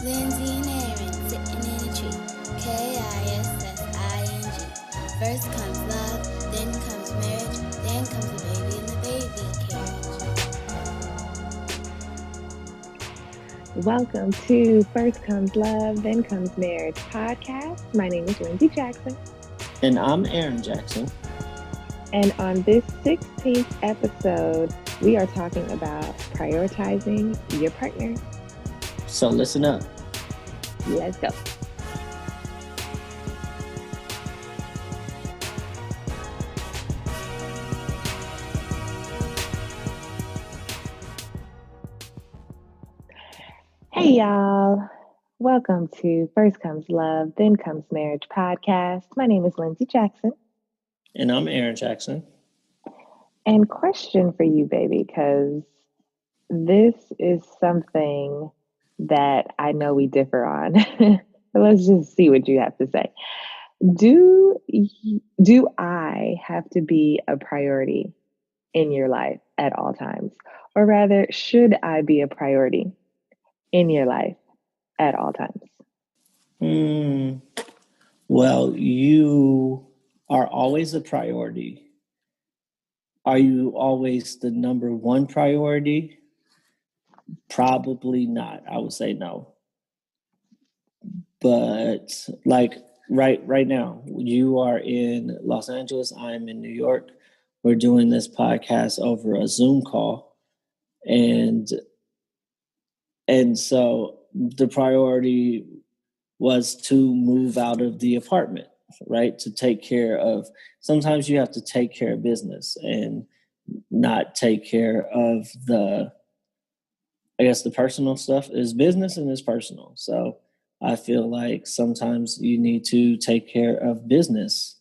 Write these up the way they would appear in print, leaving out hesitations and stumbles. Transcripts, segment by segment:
Lindsey and Aaron sitting in a tree. Kissing. First comes love, then comes marriage, then comes the baby in the baby carriage. Welcome to First Comes Love, Then Comes Marriage podcast. My name is Lindsey Jackson. And I'm Aaron Jackson. And on this 16th episode, we are talking about prioritizing your partner. So listen up. Let's go. Hey, y'all. Welcome to First Comes Love, Then Comes Marriage podcast. My name is Lindsey Jackson. And I'm Aaron Jackson. And question for you, baby, because this is something that I know we differ on. Let's just see what you have to say. Do I have to be a priority in your life at all times? Or rather, should I be a priority in your life at all times? Well, you are always a priority. Are you always the number one priority? Probably not. I would say no. But like right now, you are in Los Angeles. I'm in New York. We're doing this podcast over a Zoom call. And so the priority was to move out of the apartment, right? To take care of, sometimes you have to take care of business and not take care of the personal stuff. Is business and is personal. So I feel like sometimes you need to take care of business,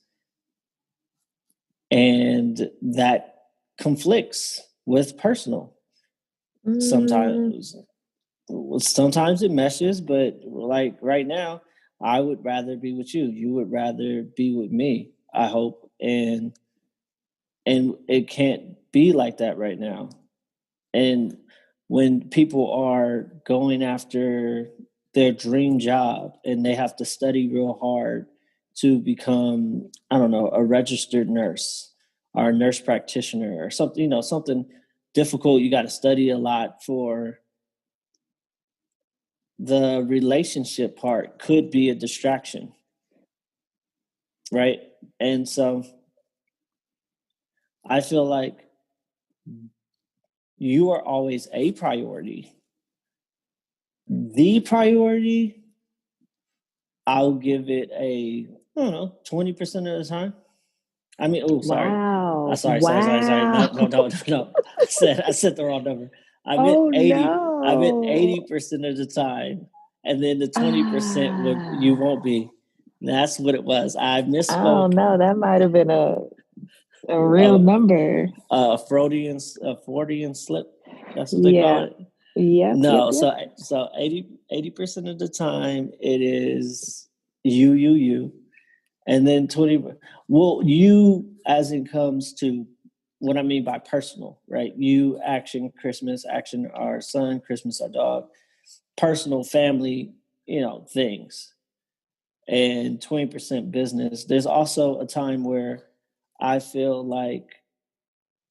and that conflicts with personal. Sometimes it meshes, but like right now, I would rather be with you. You would rather be with me, I hope. And it can't be like that right now. And when people are going after their dream job and they have to study real hard to become, I don't know, a registered nurse or a nurse practitioner or something, something difficult, you got to study a lot for. The relationship part could be a distraction, right? And so I feel like you are always a priority. The priority, I'll give it 20% of the time. I mean, sorry. Wow. Sorry. No. I said the wrong number. I meant 80. No. I meant 80% of the time. And then the 20% you won't be. That's what it was. I misspoke. Oh no, that might have been a real number. Freudian slip. That's what they call it. Yeah. No, so 80% of the time it is you. And then 20. Well, you as it comes to what I mean by personal, right? You, action, Christmas, action, our son, Christmas, our dog, personal, family, things. And 20% business. There's also a time where I feel like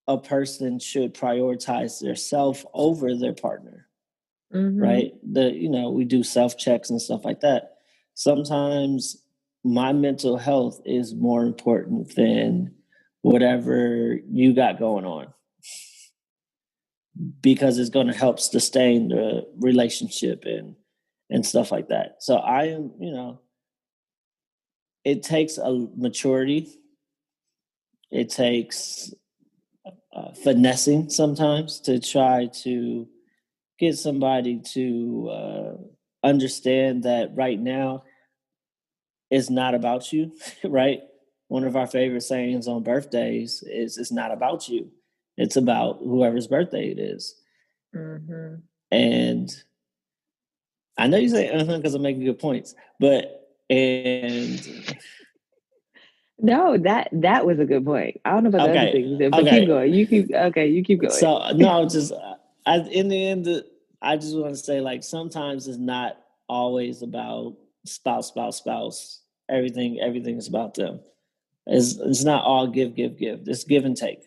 a person should prioritize their self over their partner, right? We do self-checks and stuff like that. Sometimes my mental health is more important than whatever you got going on, because it's going to help sustain the relationship and stuff like that. So I am, it takes a maturity. It takes finessing sometimes to try to get somebody to understand that right now it's not about you, right? One of our favorite sayings on birthdays is it's not about you. It's about whoever's birthday it is. And I know you say because I'm making good points, No, that was a good point. I don't know about the other things, but keep going. You keep going. So no, just in the end, I just want to say, like, sometimes it's not always about spouse. Everything is about them. It's not all give. It's give and take.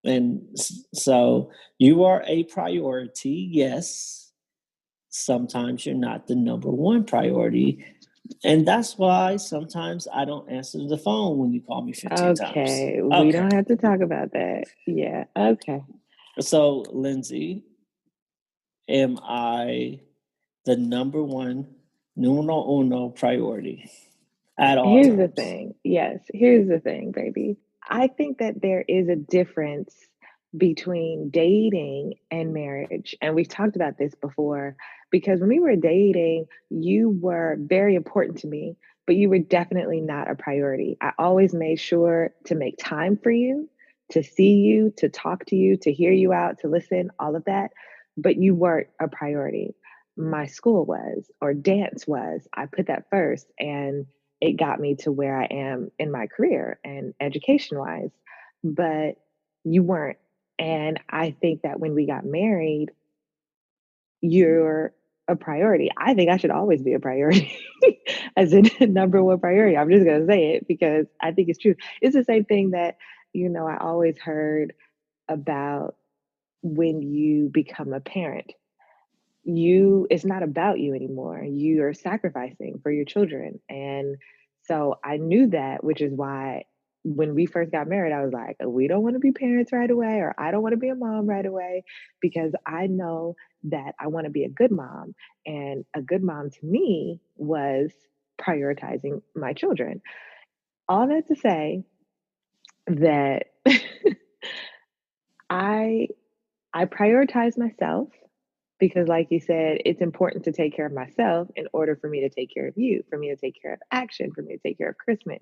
And so you are a priority, yes. Sometimes you're not the number one priority. And that's why sometimes I don't answer the phone when you call me 15 times. Okay, we don't have to talk about that. Yeah, okay. So, Lindsey, am I the number one, numero uno priority at all Here's the times? thing. Yes, here's the thing, baby. I think that there is a difference between dating and marriage. And we've talked about this before because when we were dating, you were very important to me, but you were definitely not a priority. I always made sure to make time for you, to see you, to talk to you, to hear you out, to listen, all of that. But you weren't a priority. My school was, or dance was. I put that first. And it got me to where I am in my career and education wise, but you weren't. And I think that when we got married, you're a priority. I think I should always be a priority as a number one priority. I'm just going to say it because I think it's true. It's the same thing that, I always heard about when you become a parent. It's not about you anymore. You are sacrificing for your children. And so I knew that, which is why when we first got married, I was like, we don't want to be parents right away, or I don't want to be a mom right away, because I know that I want to be a good mom. And a good mom to me was prioritizing my children. All that to say that I I prioritize myself because, like you said, it's important to take care of myself in order for me to take care of you, for me to take care of Action, for me to take care of Christmas.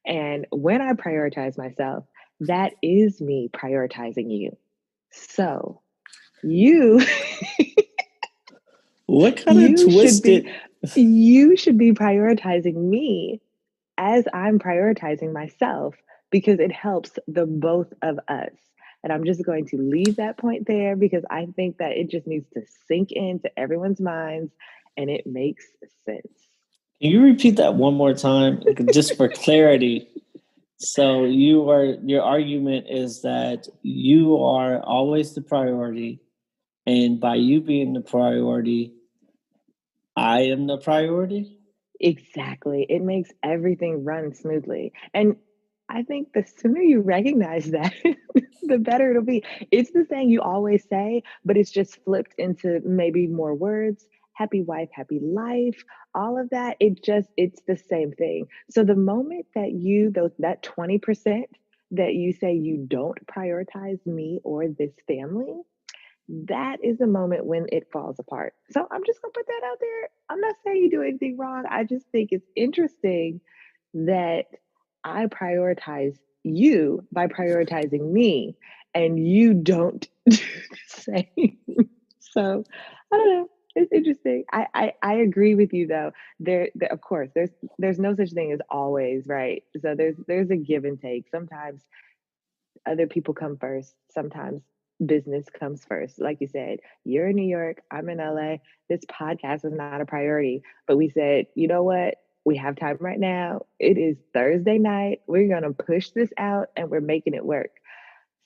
And when I prioritize myself, that is me prioritizing you. So you What kind of you should be twisted? you should be prioritizing me as I'm prioritizing myself because it helps the both of us. And I'm just going to leave that point there because I think that it just needs to sink into everyone's minds and it makes sense. Can you repeat that one more time, just for clarity? So your argument is that you are always the priority, and by you being the priority, I am the priority. Exactly. It makes everything run smoothly. And I think the sooner you recognize that, the better it'll be. It's the saying you always say, but it's just flipped into maybe more words. Happy wife, happy life, all of that. It's the same thing. So the moment that that 20% that you say you don't prioritize me or this family, that is the moment when it falls apart. So I'm just gonna put that out there. I'm not saying you do anything wrong. I just think it's interesting that I prioritize you by prioritizing me and you don't do the same. So I don't know. It's interesting. I agree with you though. There of course there's no such thing as always, right? So there's a give and take. Sometimes other people come first. Sometimes business comes first. Like you said, you're in New York, I'm in LA. This podcast was not a priority, but we said, you know what? We have time right now. It is Thursday night. We're going to push this out and we're making it work.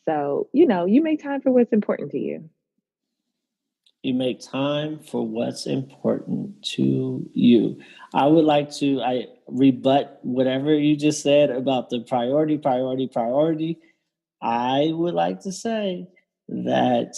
So, you make time for what's important to you. You make time for what's important to you. I would like to I rebut whatever you just said about the priority. I would like to say that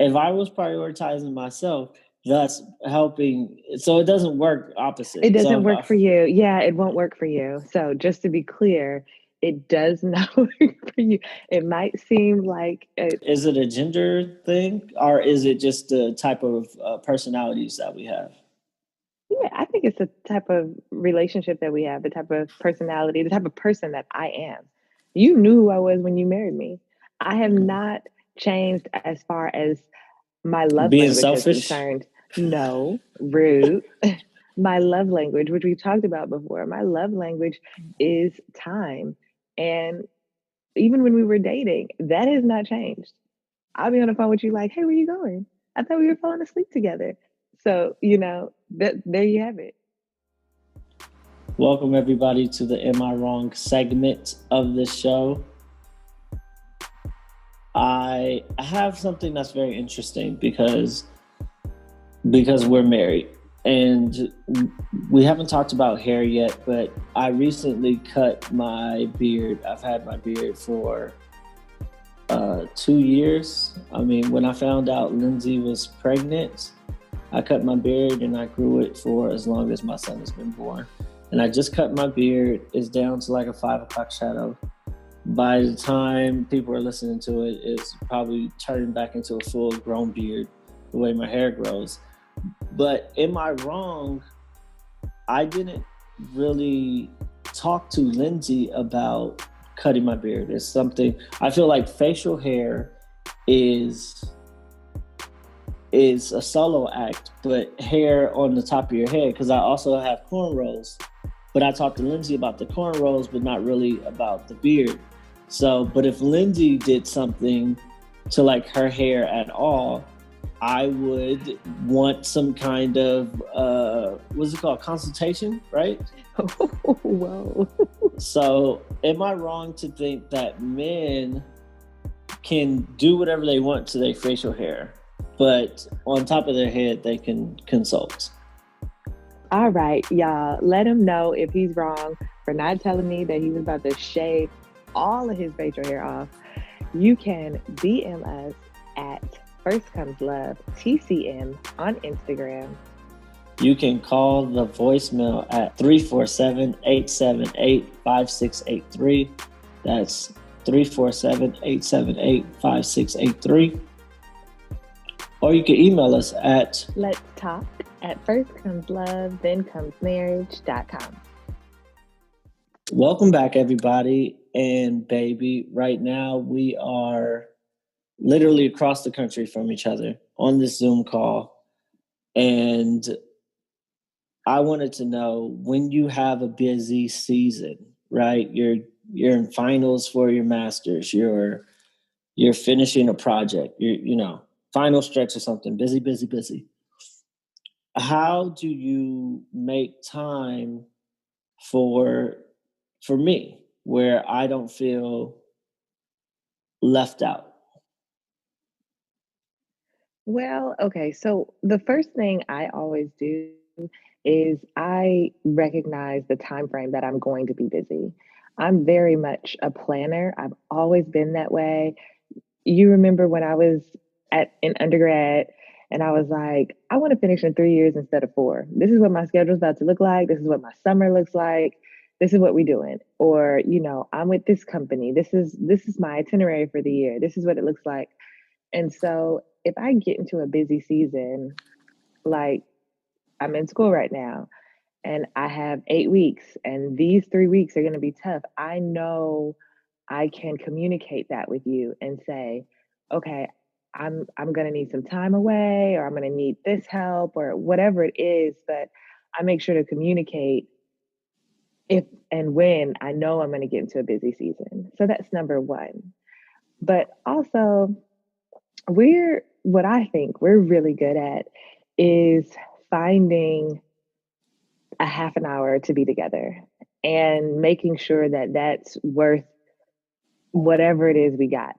if I was prioritizing myself, thus helping, so it doesn't work It opposite. So doesn't if work for you. Yeah, it won't work for you. So, just to be clear, it does not work for you. It might seem like is it a gender thing or is it just the type of personalities that we have? Yeah, I think it's the type of relationship that we have, the type of personality, the type of person that I am. You knew who I was when you married me. I have not changed as far as my love Being language is selfish. concerned. No, rude. My love language, which we talked about before, my love language is time. And even when we were dating, that has not changed. I'll be on the phone with you like, hey, where you going? I thought we were falling asleep together. So, There you have it. Welcome everybody to the Am I Wrong segment of the show. I have something that's very interesting because we're married and we haven't talked about hair yet, but I recently cut my beard. I've had my beard for 2 years. I mean, when I found out Lindsey was pregnant, I cut my beard and I grew it for as long as my son has been born. And I just cut my beard. It's down to like a 5 o'clock shadow. By the time people are listening to it, it's probably turning back into a full grown beard the way my hair grows. But am I wrong? I didn't really talk to Lindsey about cutting my beard. It's something I feel like facial hair is a solo act, but hair on the top of your head, because I also have cornrows. But I talked to Lindsey about the cornrows, but not really about the beard. So, but if Lindsey did something to like her hair at all, I would want some kind of, what's it called? Consultation, right? Oh, whoa. So am I wrong to think that men can do whatever they want to their facial hair, but on top of their head, they can consult? All right, y'all, let him know if he's wrong for not telling me that he was about to shave all of his facial hair off. You can DM us at First Comes Love TCM on Instagram. You can call the voicemail at 347-878-5683. That's 347-878-5683. Or you can email us at Let's Talk at firstcomeslove.com. Welcome back, everybody and baby. Right now, we are literally across the country from each other on this Zoom call. And I wanted to know, when you have a busy season, right? You're in finals for your master's. You're finishing a project. You're final stretch or something. Busy. How do you make time for me where I don't feel left out? Well, okay. So the first thing I always do is I recognize the time frame that I'm going to be busy. I'm very much a planner. I've always been that way. You remember when I was in undergrad and I was like, I want to finish in 3 years instead of 4. This is what my schedule's about to look like. This is what my summer looks like. This is what we're doing. Or, I'm with this company. This is my itinerary for the year. This is what it looks like. And so if I get into a busy season, like I'm in school right now and I have 8 weeks and these 3 weeks are going to be tough, I know I can communicate that with you and say, okay, I'm going to need some time away, or I'm going to need this help, or whatever it is. But I make sure to communicate if and when I know I'm going to get into a busy season. So that's number one. But also, what I think we're really good at is finding a half an hour to be together and making sure that that's worth whatever it is we got.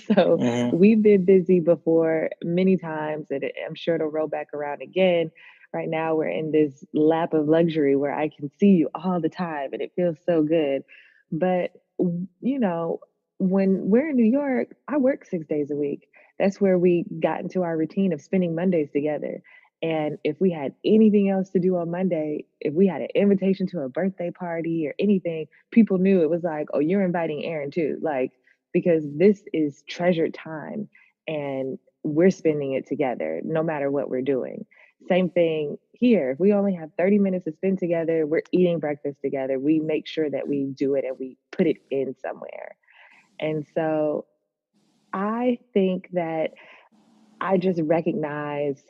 So we've been busy before many times, and I'm sure it'll roll back around again. Right now, we're in this lap of luxury where I can see you all the time, and it feels so good. But, when we're in New York, I work 6 days a week. That's where we got into our routine of spending Mondays together. And if we had anything else to do on Monday, if we had an invitation to a birthday party or anything, people knew it was like, oh, you're inviting Aaron too. Like, because this is treasured time and we're spending it together no matter what we're doing. Same thing here. If we only have 30 minutes to spend together, we're eating breakfast together. We make sure that we do it and we put it in somewhere. And so I think that I just recognize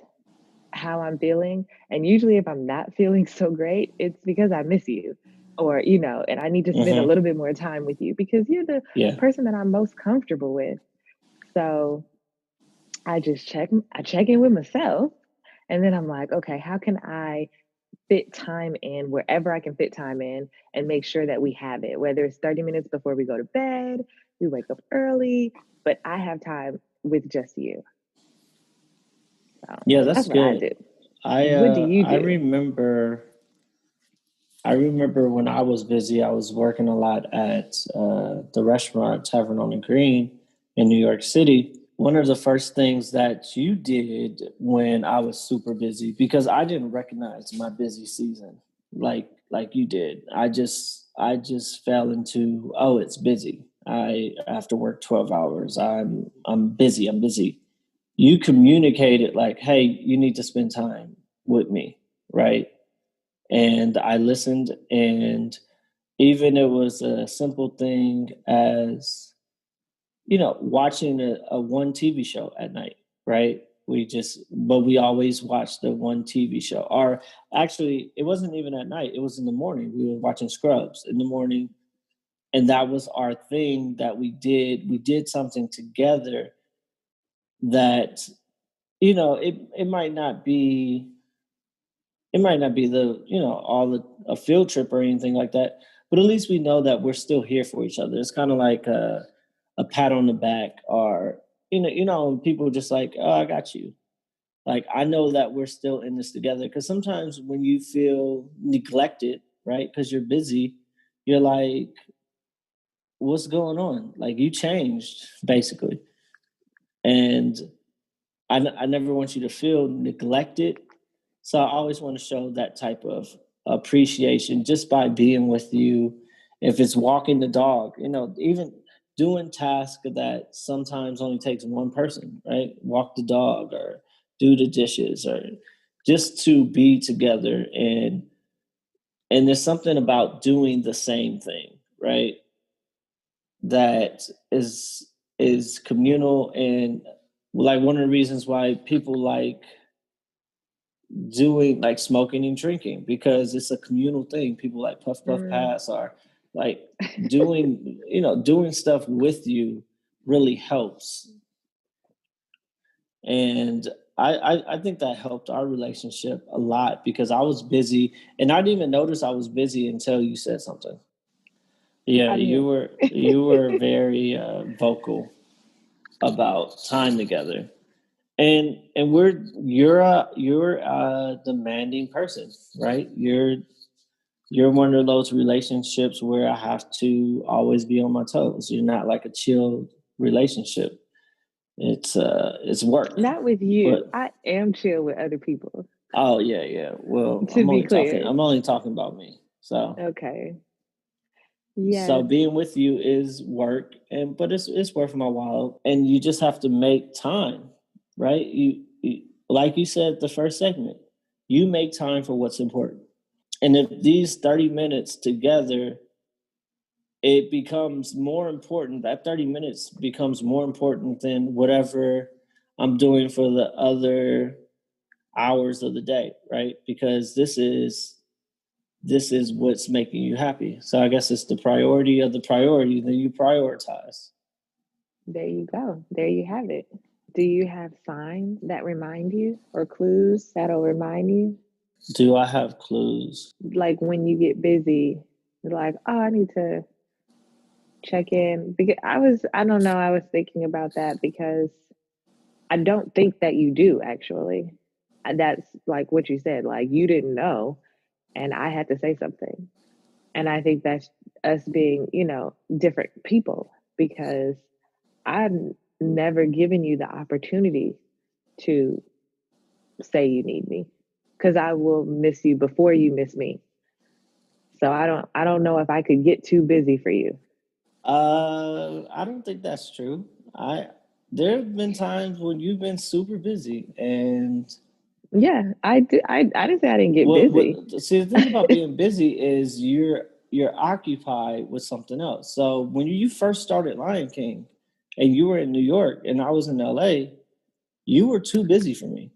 how I'm feeling. And usually if I'm not feeling so great, it's because I miss you, or, and I need to spend a little bit more time with you because you're the person that I'm most comfortable with. So I check in with myself And then I'm like, okay, how can I fit time in wherever I can fit time in and make sure that we have it, whether it's 30 minutes before we go to bed, we wake up early, but I have time with just you. So Yeah, that's that's what I good. do. I What do uh you I do? remember I remember when I was busy, I was working a lot at the restaurant Tavern on the Green in New York City. One of the first things that you did when I was super busy, because I didn't recognize my busy season like you did. I just fell into, oh, it's busy. I have to work 12 hours. I'm busy. I'm busy. You communicated like, hey, you need to spend time with me, right? And I listened, and even it was a simple thing as, watching a one TV show at night, right? But we always watched the one TV show. Or actually, it wasn't even at night, it was in the morning. We were watching Scrubs in the morning, and that was our thing that we did. We did something together that, it might not be all a field trip or anything like that, but at least we know that we're still here for each other. It's kind of like a pat on the back, or when people just like, oh, I got you. Like, I know that we're still in this together, because sometimes when you feel neglected, right, because you're busy, you're like, what's going on? Like, you changed basically. And I never want you to feel neglected. So I always want to show that type of appreciation just by being with you. If it's walking the dog, even doing tasks that sometimes only takes one person, right? Walk the dog, or do the dishes, or just to be together. And there's something about doing the same thing, right? That is communal, and like one of the reasons why people like doing like smoking and drinking, because it's a communal thing. People like Puff Puff Mm. Pass are like doing stuff with you really helps. And I think that helped our relationship a lot, because I was busy and I didn't even notice I was busy until you said something. Yeah, I you mean, were you were very vocal about time together. And you're a demanding person, right? You're one of those relationships where I have to always be on my toes. You're not like a chill relationship. It's work. not with you. But I am chill with other people, oh yeah, yeah. Well, to be clear. I'm only talking about me. Okay. So Yes. being with you is work, but it's worth my while, and you just have to make time, right? You like you said the first segment, you make time for what's important. And if these 30 minutes together, it becomes more important, that 30 minutes becomes more important than whatever I'm doing for the other hours of the day, right? Because this is what's making you happy. So I guess it's the priority of the priority that you prioritize. There you go. There you have it. Do you have signs that remind you or clues that'll remind you? Do I have clues? Like when you get busy, you're like, oh, I need to check in. Because I don't know, I was thinking about that because I don't think that you do actually. That's like what you said, like you didn't know and I had to say something. And I think that's us being, different people because I've never given you the opportunity to say you need me because I will miss you before you miss me. So I don't know if I could get too busy for you. I don't think that's true. I There have been times when you've been super busy, and Yeah, I do. I didn't say I didn't get busy. what see, the thing about being busy is you're occupied with something else. So when you first started Lion King and you were in New York and I was in LA, you were too busy for me.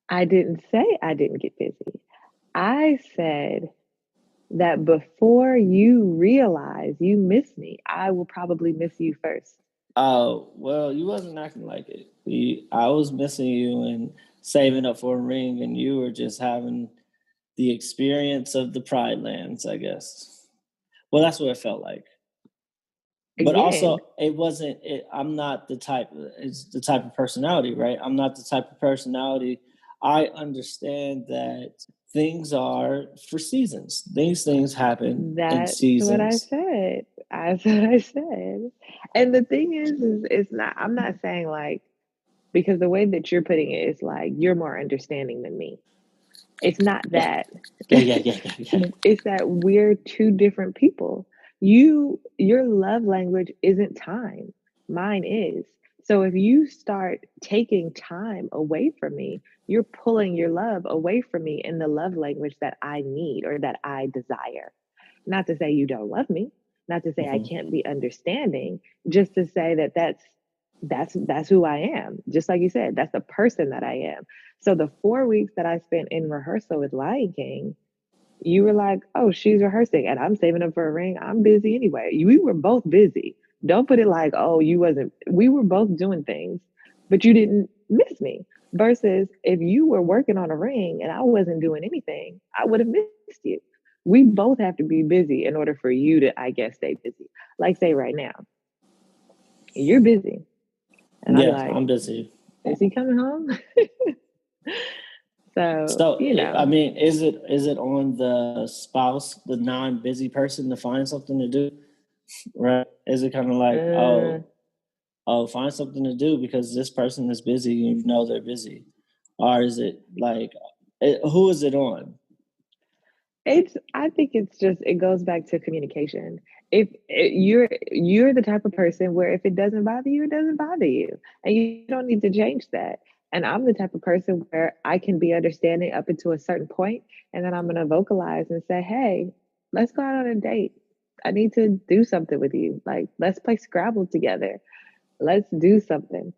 I didn't say I didn't get busy. I said that before you realize you miss me, I will probably miss you first. Oh, well, you wasn't acting like it. I was missing you, and saving up for a ring, and you were just having the experience of the Pride Lands, I guess. Well, that's what it felt like. But also, it wasn't. I'm not the type. It's the type of personality, right? I'm not the type of personality. I understand that things are for seasons. Things happen in seasons. That's what I said. That's what I said. And the thing is it's not. I'm not saying like, because the way that you're putting it is like you're more understanding than me. It's not that. Yeah. It's that we're two different people. Your love language isn't time. Mine is. So if you start taking time away from me, you're pulling your love away from me in the love language that I need or that I desire. Not to say you don't love me, not to say I can't be understanding, just to say that that's who I am. Just like you said, that's the person that I am. So the 4 weeks that I spent in rehearsal with Lion King, you were like, oh, she's rehearsing and I'm saving up for a ring. I'm busy anyway. We were both busy. Don't put it like, oh, you wasn't. We were both doing things, but you didn't miss me. Versus if you were working on a ring and I wasn't doing anything, I would have missed you. We both have to be busy in order for you to, I guess, stay busy. Like say right now, you're busy. And yeah, I'm like, I'm busy. Is he coming home? So you know, I mean, is it on the spouse, the non-busy person, to find something to do, right? Is it kind of like, find something to do because this person is busy and you know they're busy, or is it like, who is it on? I think it's just, it goes back to communication. If you're the type of person where if it doesn't bother you, it doesn't bother you, and you don't need to change that. And I'm the type of person where I can be understanding up until a certain point, and then I'm going to vocalize and say, hey, let's go out on a date. I need to do something with you. Like, let's play Scrabble together. Let's do something.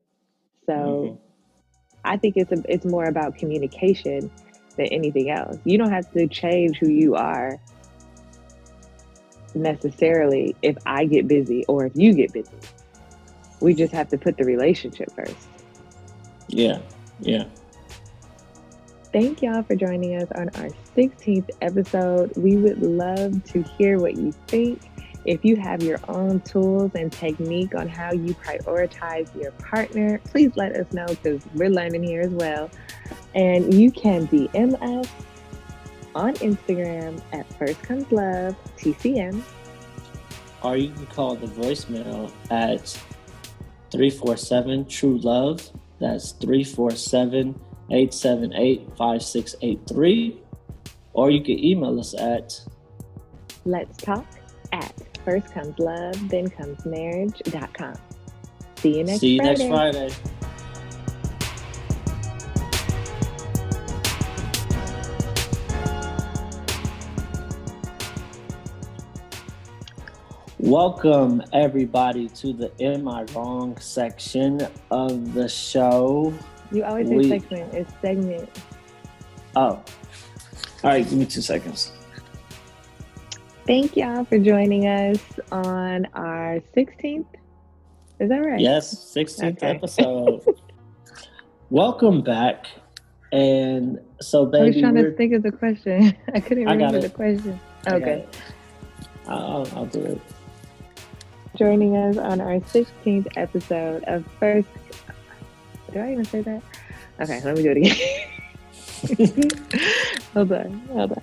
So I think it's more about communication than anything else. You don't have to change who you are necessarily if I get busy or if you get busy. We just have to put the relationship first. Yeah. Thank y'all for joining us on our 16th episode. We would love to hear what you think. If you have your own tools and technique on how you prioritize your partner, please let us know because we're learning here as well. And you can DM us on Instagram at First Comes Love TCM. Or you can call the voicemail at 347 TRU-LOVE. That's 347-878-5683. Or you can email us at Let's Talk at firstcomeslovethenComesMarriage.com. See you next Friday. Welcome, everybody, to the Am I Wrong section of the show. You always say segment. It's segment. Oh. All right, give me 2 seconds. Thank y'all for joining us on our 16th. Is that right? Yes, 16th episode. Welcome back. And so, baby, I was trying to think of the question. I couldn't remember the question. Okay. I'll do it. Joining us on our 16th episode of First... Do I even say that? Okay, let me do it again. Hold on.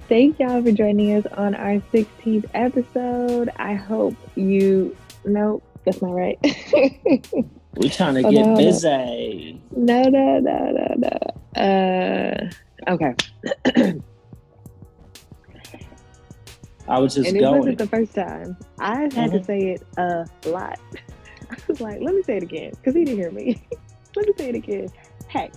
Thank y'all for joining us on our 16th episode. I hope you... Nope, that's not right. We're trying to get busy. No. Okay. I was just going. And it wasn't the first time. I had to say it a lot. I was like, let me say it again, because he didn't hear me. Let me say it again. Hey.